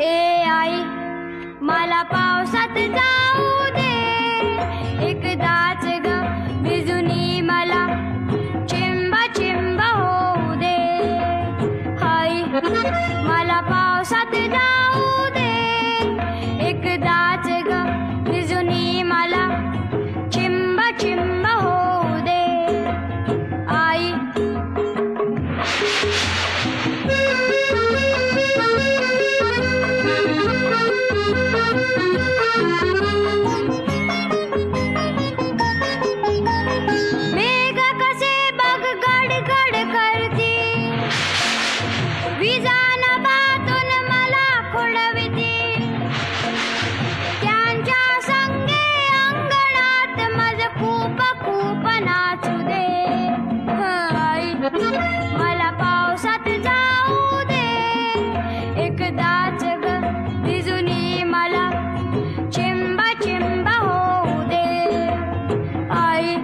ए आई मला पावसात जाऊ दे, एकदाच ग भिजुनी मला चिंब चिंब होऊ दे. आई मला पावसात जाऊ दे, एकदाच ग भिजुनी मला चिंब चिंब होऊ दे. आई मेघ कसे बघ गडगड करती, विजान बातून मला खुळविती. त्यांच्या संगे अंगणात मज खूप खूप नाचू दे. आई मला पावसात जाऊ दे, एकदाच ग भिजुनी मला चिंब चिंब होऊ दे. आई